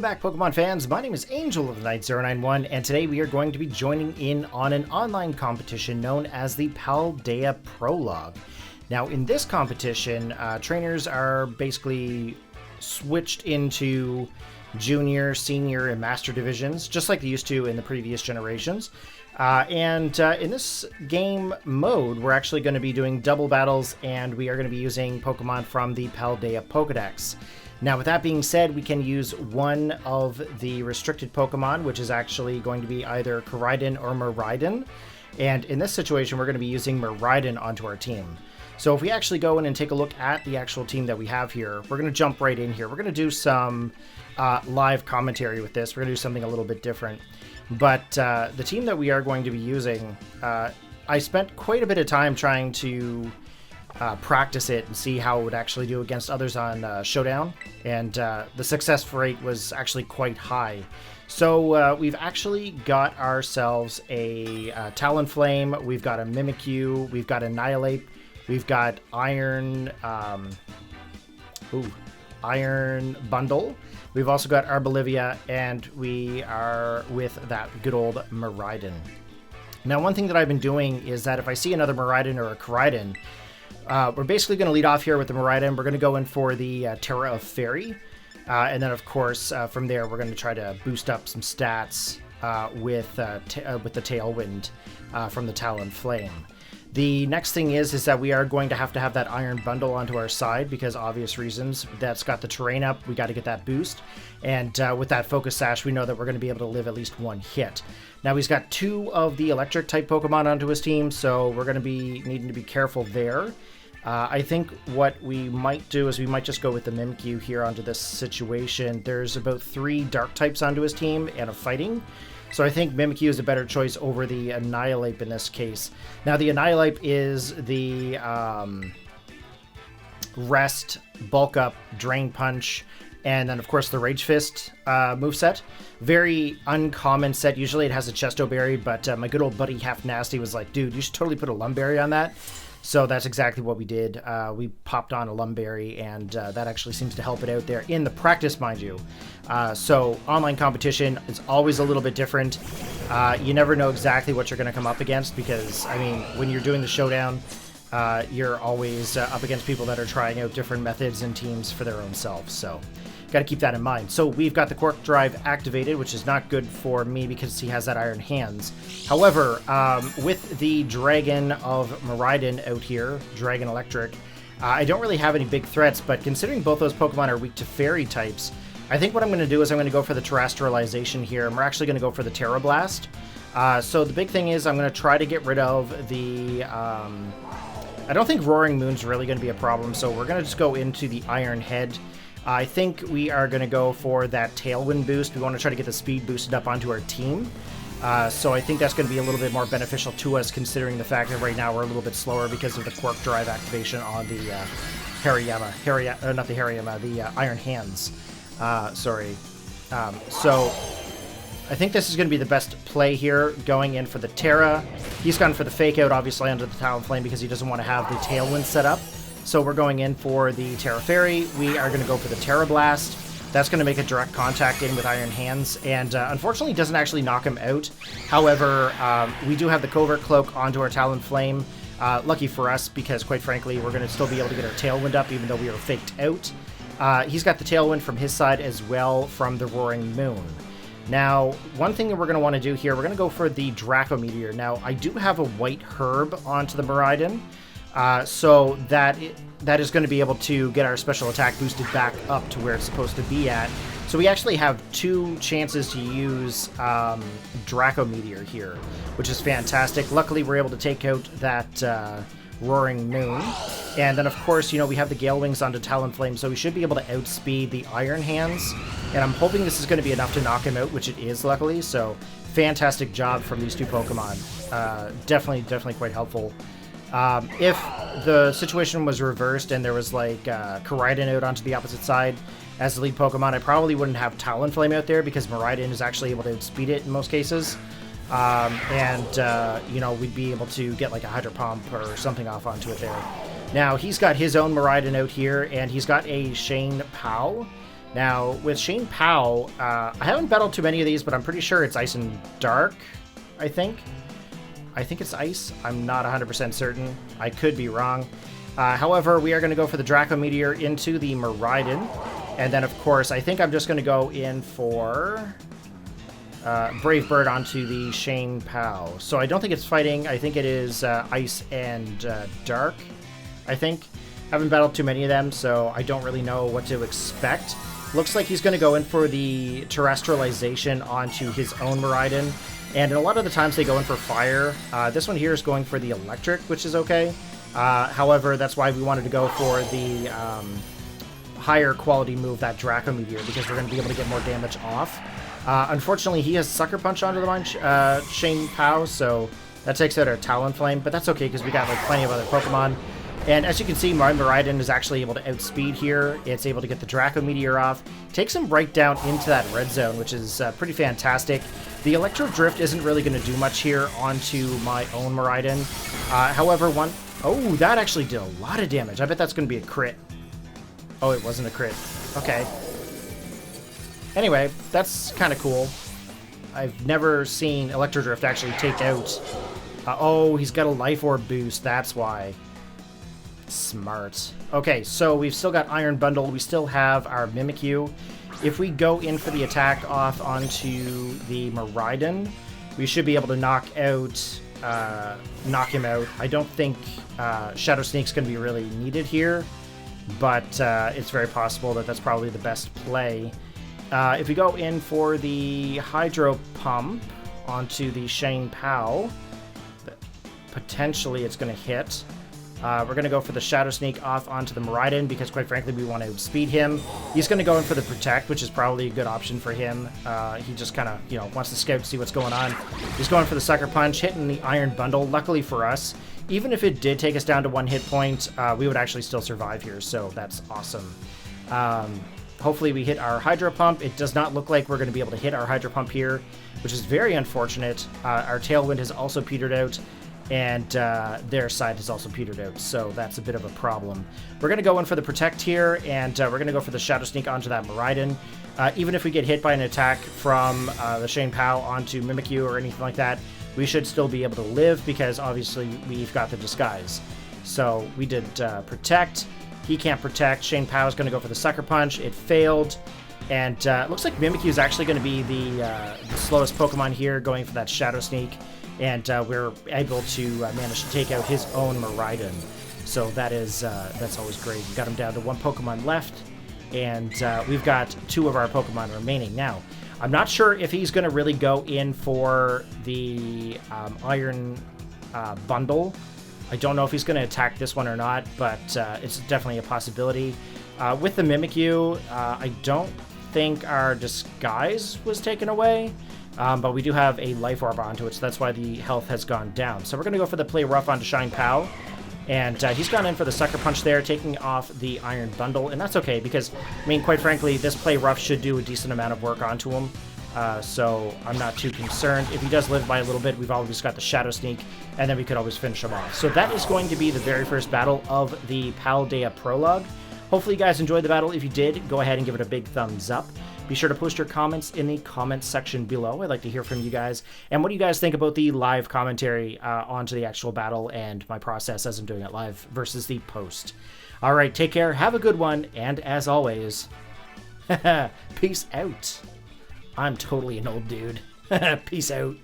Welcome back, Pokemon fans. My name is Angel of the Night 091, and today we are going to be joining in on an online competition known as the Paldea Prologue. Now, in this competition, trainers are basically switched into junior, senior, and master divisions, just like they used to in the previous generations. In this game mode, we're actually going to be doing double battles, and we are going to be using Pokemon from the Paldea Pokedex. Now, with that being said, we can use one of the restricted Pokemon, which is actually going to be either Koraidon or Miraidon. And in this situation, we're going to be using Miraidon onto our team. So if we actually go in and take a look at the actual team that we have here, we're going to jump right in here. We're going to do some live commentary with this. We're going to do something a little bit different. But the team that we are going to be using, I spent quite a bit of time trying to practice it and see how it would actually do against others on Showdown, and the success rate was actually quite high. So we've actually got ourselves a Talonflame, we've got a Mimikyu, we've got Annihilape, we've got Iron Bundle, we've also got Arboliva, and we are with that good old Miraidon. Now, one thing that I've been doing is that if I see another Miraidon or a Koraidon, we're basically going to lead off here with the Miraidon. We're going to go in for the Tera of Fairy. And then, of course, from there, we're going to try to boost up some stats with the Tailwind from the Talonflame. The next thing is that we are going to have that Iron Bundle onto our side because obvious reasons. That's got the terrain up. We got to get that boost. And with that Focus Sash, we know that we're going to be able to live at least one hit. Now, he's got two of the electric type Pokemon onto his team, so we're going to be needing to be careful there. I think what we might do is we might just go with the Mimikyu here onto this situation. There's about 3 dark types onto his team and a fighting. So I think Mimikyu is a better choice over the Annihilape in this case. Now, the Annihilape is the Rest, Bulk Up, Drain Punch, and then, of course, the Rage Fist moveset. Very uncommon set. Usually it has a Chesto Berry, but my good old buddy Half Nasty was like, dude, you should totally put a Lumberry on that. So that's exactly what we did. We popped on a Lumberry, and that actually seems to help it out there in the practice, mind you. So online competition is always a little bit different. You never know exactly what you're going to come up against because, I mean, when you're doing the Showdown, you're always up against people that are trying out different methods and teams for their own selves. So got to keep that in mind. So we've got the Quark Drive activated, which is not good for me because he has that Iron Hands. However, with the Dragon of Miraidon out here, Dragon Electric, I don't really have any big threats, but considering both those Pokemon are weak to Fairy types, I think what I'm going to do is I'm going to go for the Terrestrialization here, and we're actually going to go for the Terra Blast. So the big thing is I'm going to try to get rid of the... I don't think Roaring Moon's really going to be a problem, so we're going to just go into the Iron Head. I think we are going to go for that Tailwind boost. We want to try to get the speed boosted up onto our team. So I think that's going to be a little bit more beneficial to us considering the fact that right now we're a little bit slower because of the Quark Drive activation on the the Iron Hands. So I think this is going to be the best play here, going in for the Terra. He's gone for the Fake Out, obviously, under the Talonflame because he doesn't want to have the Tailwind set up. So we're going in for the Terra Fairy. We are going to go for the Terra Blast. That's going to make a direct contact in with Iron Hands, and unfortunately doesn't actually knock him out. However, we do have the Covert Cloak onto our Talonflame. Lucky for us, because quite frankly, we're going to still be able to get our Tailwind up, even though we were faked out. He's got the Tailwind from his side as well from the Roaring Moon. Now, one thing that we're going to want to do here, we're going to go for the Draco Meteor. Now, I do have a White Herb onto the Miraidon. So that is going to be able to get our special attack boosted back up to where it's supposed to be at. So we actually have 2 chances to use Draco Meteor here, which is fantastic. Luckily, we're able to take out that Roaring Moon. And then, of course, we have the Gale Wings onto Talonflame, so we should be able to outspeed the Iron Hands. And I'm hoping this is going to be enough to knock him out, which it is, luckily. So fantastic job from these 2 Pokemon. Definitely quite helpful. If the situation was reversed and there was like Koraidon out onto the opposite side as the lead Pokemon, I probably wouldn't have Talonflame out there because Miraidon is actually able to outspeed it in most cases. We'd be able to get like a Hydro Pump or something off onto it there. Now, he's got his own Miraidon out here, and he's got a Shane Pow. Now, with Shane Pao, I haven't battled too many of these, but I'm pretty sure it's Ice and Dark, I think. I think it's Ice. I'm not 100% certain. I could be wrong. However, we are going to go for the Draco Meteor into the Miraidon. And then, of course, I think I'm just going to go in for Brave Bird onto the Shane Pao. So I don't think it's fighting. I think it is Ice and Dark, I think. Haven't battled too many of them, so I don't really know what to expect. Looks like he's going to go in for the Terrestrialization onto his own Miraidon. And a lot of the times they go in for Fire. This one here is going for the Electric, which is okay. However, that's why we wanted to go for the higher quality move, that Draco Meteor, because we're going to be able to get more damage off. Unfortunately, he has Sucker Punch onto the mind, Shane Pao, so that takes out our Talonflame, but that's okay because we got like plenty of other Pokemon. And as you can see, my Miraidon is actually able to outspeed here. It's able to get the Draco Meteor off. Takes him right down into that red zone, which is pretty fantastic. The Electro Drift isn't really going to do much here onto my own Miraidon. However, oh, that actually did a lot of damage. I bet that's going to be a crit. Oh, it wasn't a crit. Okay. Anyway, that's kind of cool. I've never seen Electro Drift actually take out... oh, he's got a Life Orb boost. That's why. Smart. Okay, so we've still got Iron Bundle. We still have our Mimikyu. If we go in for the attack off onto the Miraidon, we should be able to knock him out. I don't think Shadow Sneak's going to be really needed here, but it's very possible that that's probably the best play. If we go in for the Hydro Pump onto the Shane Pao, potentially it's going to hit. We're going to go for the Shadow Sneak off onto the Miraidon because, quite frankly, we want to speed him. He's going to go in for the Protect, which is probably a good option for him. He just kind of, wants to scout, see what's going on. He's going for the Sucker Punch, hitting the Iron Bundle. Luckily for us, even if it did take us down to 1 hit point, we would actually still survive here, so that's awesome. Hopefully we hit our Hydro Pump. It does not look like we're going to be able to hit our Hydro Pump here, which is very unfortunate. Our Tailwind has also petered out. And their side has also petered out, so that's a bit of a problem. We're going to go in for the Protect here, and we're going to go for the Shadow Sneak onto that Miraidon. Even if we get hit by an attack from the Shane Pao onto Mimikyu or anything like that, we should still be able to live because obviously we've got the Disguise. So we did Protect. He can't Protect. Shane Pao is going to go for the Sucker Punch. It failed. And it looks like Mimikyu is actually going to be the slowest Pokemon here, going for that Shadow Sneak. And we're able to manage to take out his own Miraidon. So that's always great. We got him down to 1 Pokemon left, and we've got 2 of our Pokemon remaining. Now, I'm not sure if he's going to really go in for the Iron Bundle. I don't know if he's going to attack this one or not, but it's definitely a possibility. With the Mimikyu, I don't think our Disguise was taken away. But we do have a Life Orb onto it, so that's why the health has gone down. So we're going to go for the Play Rough onto Shine Pao. And he's gone in for the Sucker Punch there, taking off the Iron Bundle. And that's okay, because, quite frankly, this Play Rough should do a decent amount of work onto him. So I'm not too concerned. If he does live by a little bit, we've always got the Shadow Sneak, and then we could always finish him off. So that is going to be the very first battle of the Paldea Prologue. Hopefully you guys enjoyed the battle. If you did, go ahead and give it a big thumbs up. Be sure to post your comments in the comments section below. I'd like to hear from you guys. And what do you guys think about the live commentary onto the actual battle and my process as I'm doing it live versus the post? All right, take care. Have a good one. And as always, peace out. I'm totally an old dude. Peace out.